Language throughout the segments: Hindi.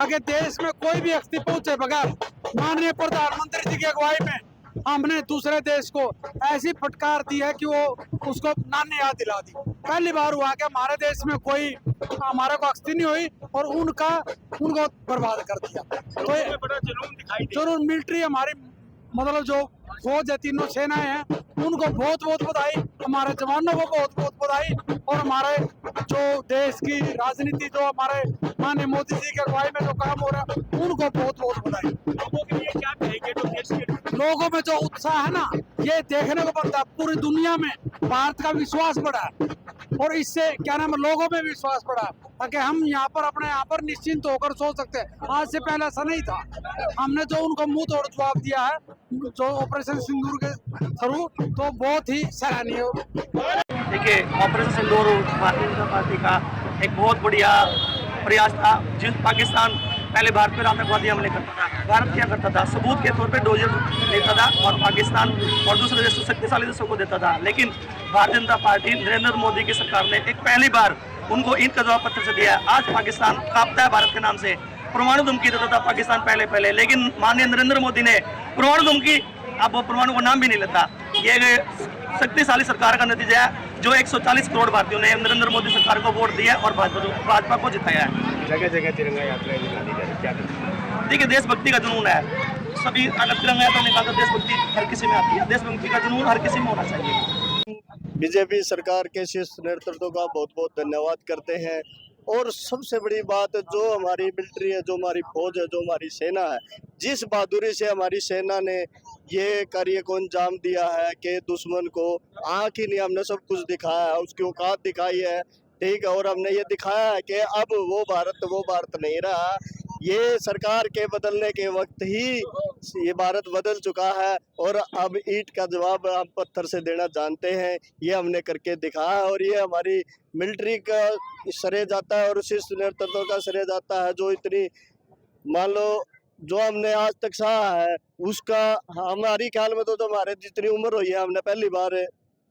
आगे देश में कोई भी व्यक्ति पहुंचे बगैर माननीय प्रधानमंत्री जी की अगुवाई में हमने दूसरे देश को ऐसी फटकार दी है कि वो उसको नानी याद दिला दी। पहली बार हुआ कि हमारे देश में कोई हमारे को अक्ति नहीं हुई और उनको बर्बाद कर दिया। तो ये बड़ा जुनून दिखाई दे। जरूर मिलिट्री हमारी मतलब जो फौज है, तीनों सेनाएं हैं, उनको बहुत बहुत बधाई, हमारे जवानों को बहुत बहुत बधाई और हमारे जो देश की राजनीति जो हमारे माननीय मोदी जी की अगुवाई में जो काम हो रहा है उनको बहुत बहुत बधाई। लोगों के लिए क्या कहेंगे जो देश के लोगों में जो उत्साह है ना, ये देखने को बनता है। पूरी दुनिया में भारत का विश्वास बढ़ा है और इससे क्या नाम है, लोगों में विश्वास बढ़ा है ताकि हम यहाँ पर अपने यहाँ पर निश्चिंत होकर सो सकते हैं। आज से पहले ऐसा नहीं था। हमने जो उनको मुंह तोड़ जवाब दिया है जो ऑपरेशन सिंदूर के थ्रू, तो बहुत ही सराहनीय। देखिए, ऑपरेशन सिंदूर भारतीय जनता पार्टी का एक बहुत बढ़िया प्रयास था। जिस पाकिस्तान पहले भारत पर आतंकवादी हमले करता था, भारत क्या करता था, सबूत के तौर पे डोजर देता था और पाकिस्तान और दूसरे देशों शक्तिशाली देशों को देता था। लेकिन भारतीय जनता पार्टी नरेंद्र मोदी की सरकार ने एक पहली बार उनको ईद का जवाब पत्र से दिया। आज पाकिस्तान कांपता है भारत के नाम से। परमाणु धमकी देता था पाकिस्तान पहले, लेकिन माननीय नरेंद्र मोदी ने परमाणु धमकी, अब वो परमाणु को नाम भी नहीं लेता। ये शक्तिशाली सरकार का नतीजा है जो 140 करोड़ भारतीयों ने नरेंद्र मोदी सरकार को वोट दिया और भाजपा को जिताया है। जगह जगह तिरंगा यात्राएं निकाली जा रही है, क्या करें? देखिए, देशभक्ति का जुनून है। सभी अगर तिरंगा यात्रा निकालकर देशभक्ति हर किसी में आती है। देशभक्ति का जुनून हर किसी में होना चाहिए। बीजेपी सरकार के शीर्ष नेतृत्व का बहुत बहुत धन्यवाद करते हैं। और सबसे बड़ी बात, जो हमारी मिलिट्री है, जो हमारी फौज है, जो हमारी सेना है, जिस बहादुरी से हमारी सेना ने ये कार्य को अंजाम दिया है कि दुश्मन को आँख ही नहीं, हमने सब कुछ दिखाया है, उसकी औकात दिखाई है, ठीक है। और हमने ये दिखाया है कि अब वो भारत नहीं रहा। ये सरकार के बदलने के वक्त ही ये भारत बदल चुका है और अब ईंट का जवाब हम पत्थर से देना जानते हैं। ये हमने करके दिखाया है और ये हमारी मिलिट्री का श्रेय जाता है और शीर्ष नेतृत्व का श्रेय जाता है, जो इतनी मान लो जो हमने आज तक सहा है उसका। हमारी ख्याल में तो जो हमारे जितनी उम्र हुई है, हमने पहली बार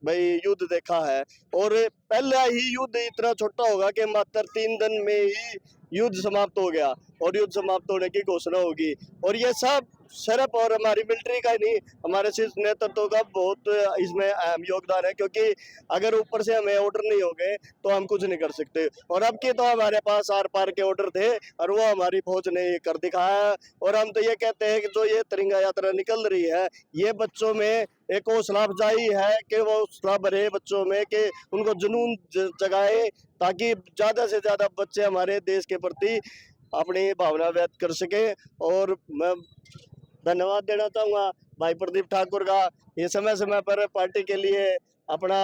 भाई युद्ध देखा है और पहला ही युद्ध इतना छोटा होगा कि मात्र 3 दिन में ही युद्ध समाप्त हो गया और युद्ध समाप्त होने की घोषणा होगी। और ये सब सिर्फ और हमारी मिलिट्री का ही नहीं, हमारे शीर्ष नेतृत्व का बहुत इसमें अहम योगदान है, क्योंकि अगर ऊपर से हमें ऑर्डर नहीं हो गए तो हम कुछ नहीं कर सकते। और अब के तो हमारे पास आर पार के ऑर्डर थे और वो हमारी फौज ने कर दिखाया। और हम तो ये कहते हैं कि जो ये तिरंगा यात्रा निकल रही है, ये बच्चों में एक हौसला अफजाई है कि वो हौसला भरे बच्चों में, कि उनको जुनून जगाए ताकि ज्यादा से ज्यादा बच्चे हमारे देश के प्रति अपनी भावना व्यक्त कर सके। और मैं धन्यवाद देना चाहूँगा भाई प्रदीप ठाकुर का। ये समय समय पर पार्टी के लिए अपना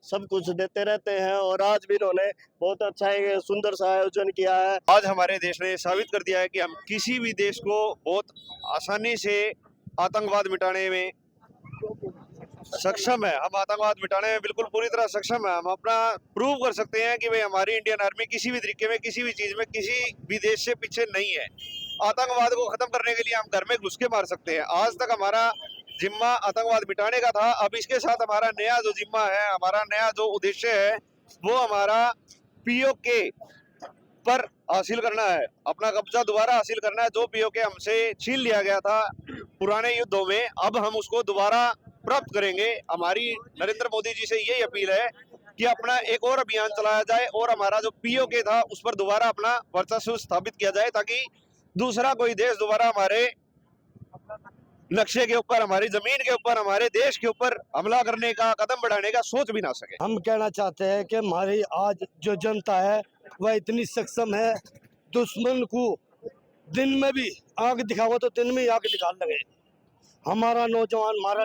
सब कुछ देते रहते हैं और आज भी इन्होंने बहुत अच्छा एक सुंदर सा आयोजन किया है। आज हमारे देश ने साबित कर दिया है कि हम किसी भी देश को बहुत आसानी से आतंकवाद मिटाने में सक्षम है। हम आतंकवाद मिटाने में बिल्कुल पूरी तरह सक्षम है। हम अपना प्रूव कर सकते हैं कि भाई हमारी इंडियन आर्मी किसी भी तरीके में, किसी भी चीज में, किसी भी देश से पीछे नहीं है। आतंकवाद को खत्म करने के लिए हम घर में घुस के मार सकते हैं। आज तक हमारा जिम्मा आतंकवाद मिटाने का था, अब इसके साथ हमारा नया जो जिम्मा है, हमारा नया जो उद्देश्य है, वो हमारा पीओके पर हासिल करना है, अपना कब्जा दोबारा हासिल करना है। जो पीओके हमसे छीन लिया गया था पुराने युद्धों में, अब हम उसको दोबारा प्राप्त करेंगे। हमारी नरेंद्र मोदी जी से यही अपील है कि अपना एक और अभियान चलाया जाए और हमारा जो पीओके था उस पर दोबारा अपना वर्चस्व स्थापित किया जाए, ताकि दूसरा कोई देश दोबारा हमारे नक्शे के ऊपर, हमारी जमीन के ऊपर, हमारे देश के ऊपर हमला करने का, कदम बढ़ाने का सोच भी ना सके। हम कहना चाहते हैं कि हमारी आज जो जनता है वह इतनी सक्षम है, दुश्मन को दिन में भी आग दिखाओ तो दिन में ही आग निकाल लगे। हमारा नौजवान, हमारा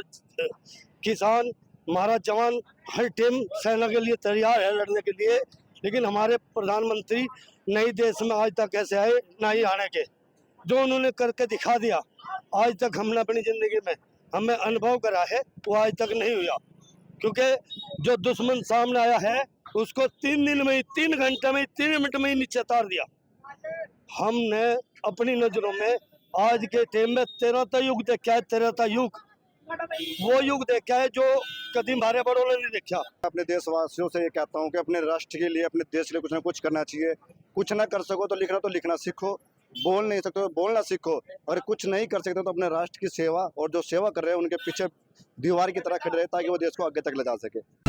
किसान, हमारा जवान हर टाइम सेना के लिए तैयार है लड़ने के लिए। लेकिन हमारे प्रधानमंत्री नई देश में आज तक कैसे आए, ना ही आने के, जो उन्होंने करके दिखा दिया आज तक हमने अपनी जिंदगी में हमें अनुभव करा है, वो आज तक नहीं हुआ। क्योंकि जो दुश्मन सामने आया है उसको 3 दिन में ही, 3 घंटे में, 3 मिनट में ही नीचे उतार दिया। हमने अपनी नजरों में आज के टाइम में 13 युग देखा है, 13 युग, वो युग देखा है जो कभी हमारे बड़ों ने नहीं देखा। अपने देशवासियों से ये कहता हूँ कि अपने राष्ट्र के लिए, अपने देश के लिए कुछ ना कुछ करना चाहिए। कुछ ना कर सको तो लिखना सीखो। बोल नहीं सकते तो बोलना सीखो, और कुछ नहीं कर सकते तो अपने राष्ट्र की सेवा और जो सेवा कर रहे हैं उनके पीछे दीवार की तरह खड़े रहे ताकि वो देश को आगे तक ले जा सके।